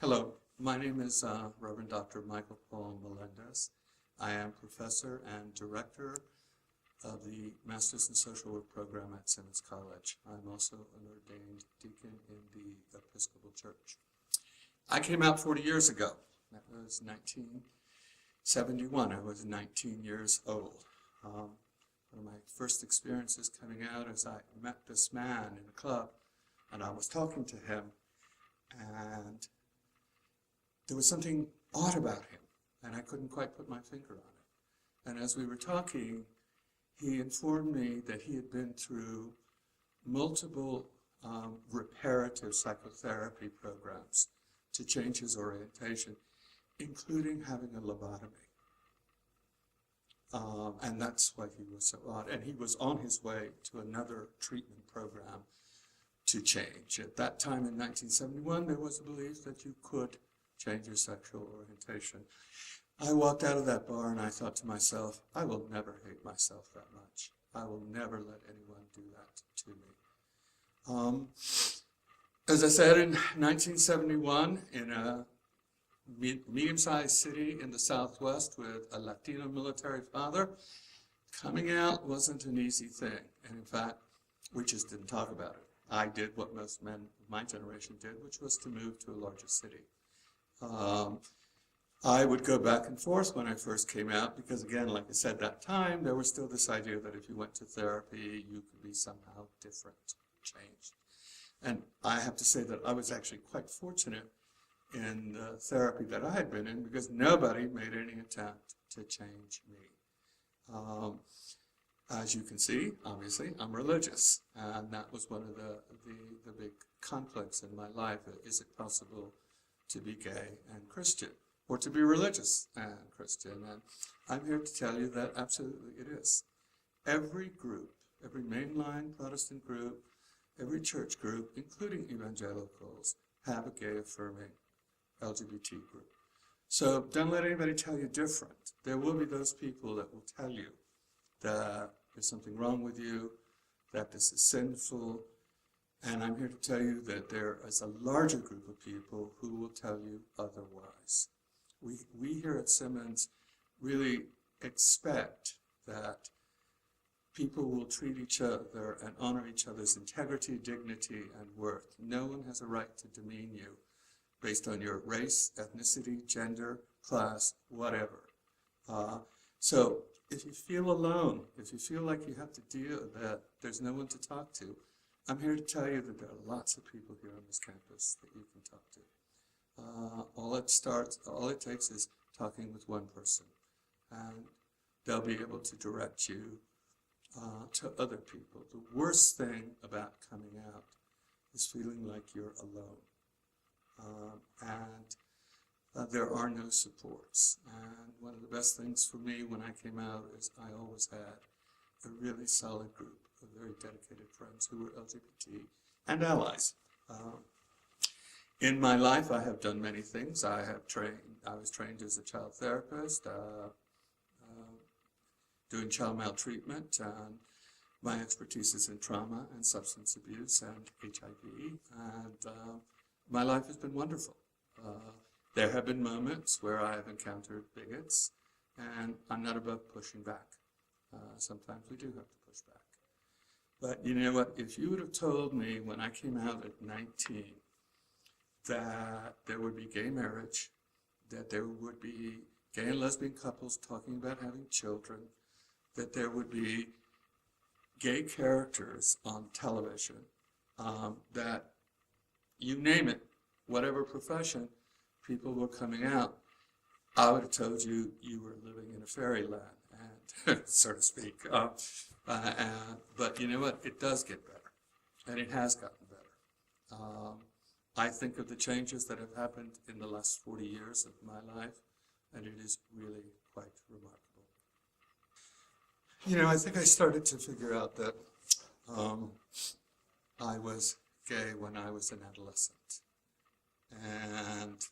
Hello, my name is Reverend Dr. Michael Paul Melendez. I am professor and director of the Masters in Social Work program at Simmons College. I'm also an ordained deacon in the Episcopal Church. I came out 40 years ago. That was 1971. I was 19 years old. One of my first experiences coming out is I met this man in a club, and I was talking to him, and there was something odd about him, and I couldn't quite put my finger on it. And as we were talking, he informed me that he had been through multiple reparative psychotherapy programs to change his orientation, including having a lobotomy. And that's why he was so odd. And he was on his way to another treatment program to change. At that time in 1971, there was a belief that you could change your sexual orientation. I walked out of that bar and I thought to myself, I will never hate myself that much. I will never let anyone do that to me. As I said, in 1971, in a medium-sized city in the Southwest with a Latino military father, coming out wasn't an easy thing. And in fact, we just didn't talk about it. I did what most men of my generation did, which was to move to a larger city. I would go back and forth when I first came out because, again, like I said, that time there was still this idea that if you went to therapy, you could be somehow different, changed. And I have to say that I was actually quite fortunate in the therapy that I had been in because nobody made any attempt to change me. As you can see, obviously, I'm religious, and that was one of the big conflicts in my life. Is it possible to be gay and Christian, or to be religious and Christian? And I'm here to tell you that absolutely it is. Every group, every mainline Protestant group, every church group, including evangelicals, have a gay-affirming LGBT group. So don't let anybody tell you different. There will be those people that will tell you that there's something wrong with you, that this is sinful, and I'm here to tell you that there is a larger group of people who will tell you otherwise. We here at Simmons really expect that people will treat each other and honor each other's integrity, dignity, and worth. No one has a right to demean you based on your race, ethnicity, gender, class, whatever. So if you feel alone, if you feel like you have to deal that there's no one to talk to, I'm here to tell you that there are lots of people here on this campus that you can talk to. All it takes is talking with one person, and they'll be able to direct you to other people. The worst thing about coming out is feeling like you're alone. There are no supports. And one of the best things for me when I came out is I always had a really solid group of very dedicated friends who were LGBT and allies. In my life, I have done many things. I was trained as a child therapist, doing child maltreatment. My expertise is in trauma and substance abuse and HIV. And my life has been wonderful. There have been moments where I have encountered bigots, and I'm not above pushing back. Sometimes we do have to push back. But you know what? If you would have told me when I came out at 19 that there would be gay marriage, that there would be gay and lesbian couples talking about having children, that there would be gay characters on television, that you name it, whatever profession, people were coming out, I would have told you you were living in a fairyland, and so to speak. But you know what? It does get better, and it has gotten better. I think of the changes that have happened in the last 40 years of my life, and it is really quite remarkable. You know, I think I started to figure out that I was gay when I was an adolescent. And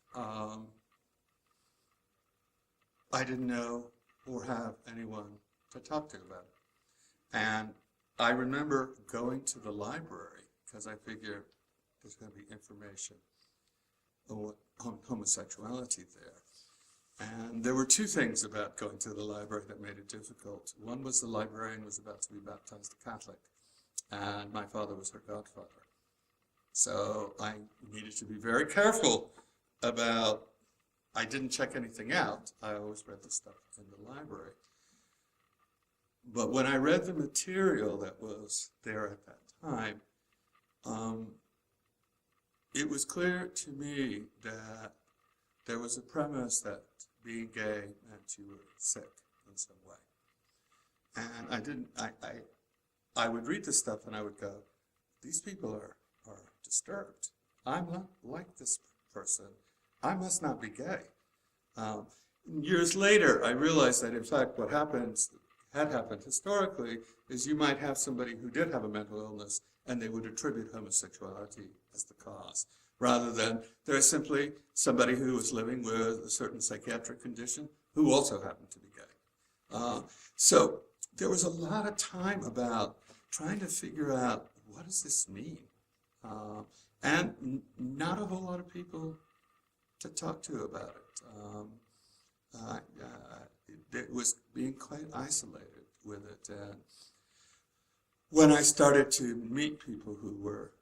I didn't know or have anyone to talk to about it. And I remember going to the library because I figured there's going to be information homosexuality there. And there were two things about going to the library that made it difficult. One was the librarian was about to be baptized a Catholic, and my father was her godfather. So I needed to be very careful about, I didn't check anything out. I always read the stuff in the library. But when I read the material that was there at that time, it was clear to me that there was a premise that being gay meant you were sick in some way. And I would read this stuff and I would go, these people are disturbed. I'm not like this person. I must not be gay. Years later, I realized that in fact what had happened historically is you might have somebody who did have a mental illness and they would attribute homosexuality as the cause, rather than there's simply somebody who was living with a certain psychiatric condition who also happened to be gay. So there was a lot of time about trying to figure out, what does this mean? And not a whole lot of people to talk to about it. It was being quite isolated with it. And when I started to meet people who were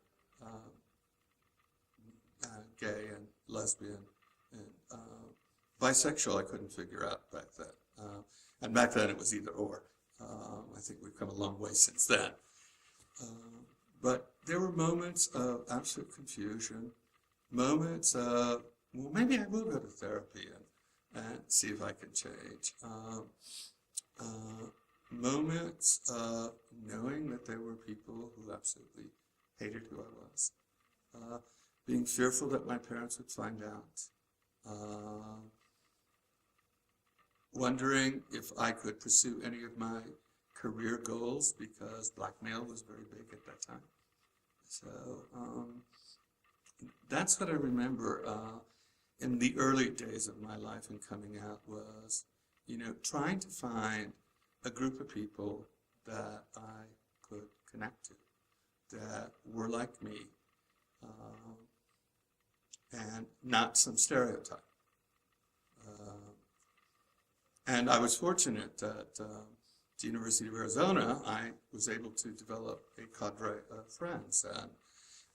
gay and lesbian and bisexual, I couldn't figure out back then. And back then it was either or. I think we've come a long way since then. But there were moments of absolute confusion, moments of, well, maybe I will go to therapy and see if I can change. Moments of knowing that there were people who absolutely hated who I was. Being fearful that my parents would find out. Wondering if I could pursue any of my career goals because blackmail was very big at that time. So that's what I remember in the early days of my life and coming out was, trying to find a group of people that I could connect to, that were like me, and not some stereotype. And I was fortunate that the University of Arizona, I was able to develop a cadre of friends and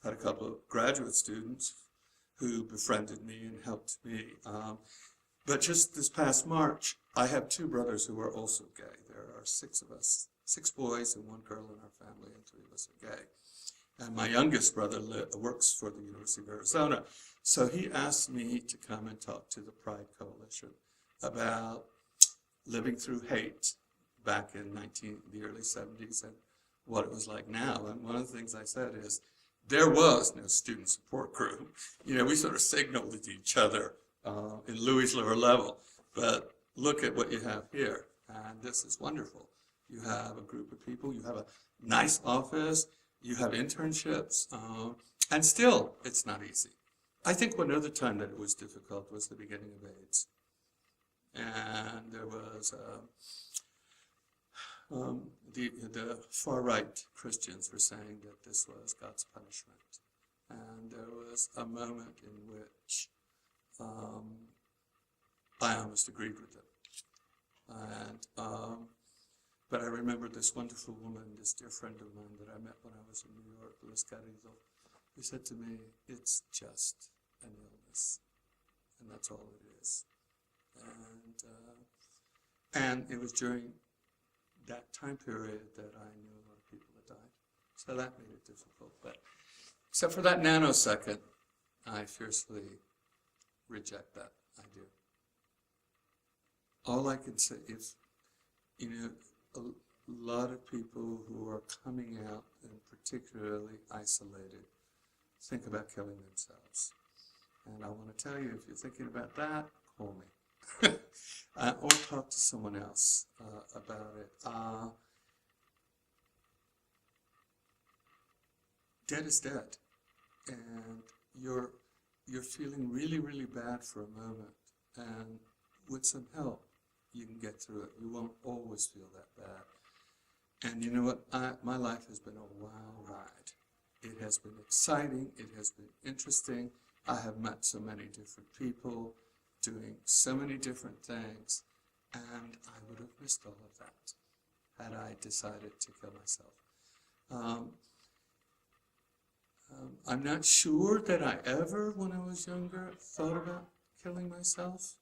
had a couple of graduate students who befriended me and helped me. But just this past March, I have two brothers who are also gay. There are 6 of us, 6 boys and 1 girl in our family, and 3 of us are gay. And my youngest brother works for the University of Arizona. So he asked me to come and talk to the Pride Coalition about living through hate back in the early 70s and what it was like now. And one of the things I said is, there was no student support group. We sort of signaled to each other in Louis' lower level, but look at what you have here. And this is wonderful. You have a group of people, you have a nice office, you have internships, and still, it's not easy. I think one other time that it was difficult was the beginning of AIDS. And there was the far-right Christians were saying that this was God's punishment. And there was a moment in which I almost agreed with them. And but I remember this wonderful woman, this dear friend of mine that I met when I was in New York, Liz Carrizo, who said to me, it's just an illness, and that's all it is. And it was during that time period that I knew a lot of people had died. So that made it difficult. But except for that nanosecond, I fiercely reject that idea. All I can say is, a lot of people who are coming out and particularly isolated think about killing themselves. And I want to tell you, if you're thinking about that, call me. Or talk to someone else about it. Dead is dead, and you're feeling really, really bad for a moment, and with some help, you can get through it. You won't always feel that bad. And you know what? My life has been a wild ride. It has been exciting. It has been interesting. I have met so many different people, doing so many different things, and I would have missed all of that had I decided to kill myself. I'm not sure that I ever, when I was younger, thought about killing myself.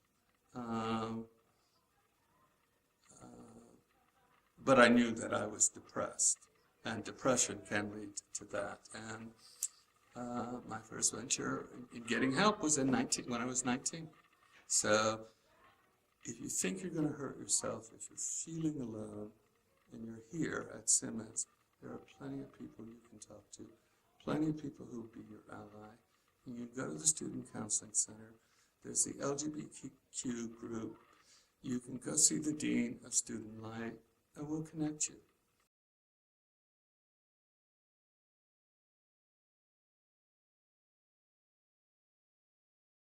But I knew that I was depressed, and depression can lead to that. And my first venture in getting help was when I was 19. So if you think you're going to hurt yourself, if you're feeling alone, and you're here at Simmons, there are plenty of people you can talk to, plenty of people who will be your ally. And you can go to the Student Counseling Center. There's the LGBTQ group. You can go see the Dean of Student Life, and we'll connect you.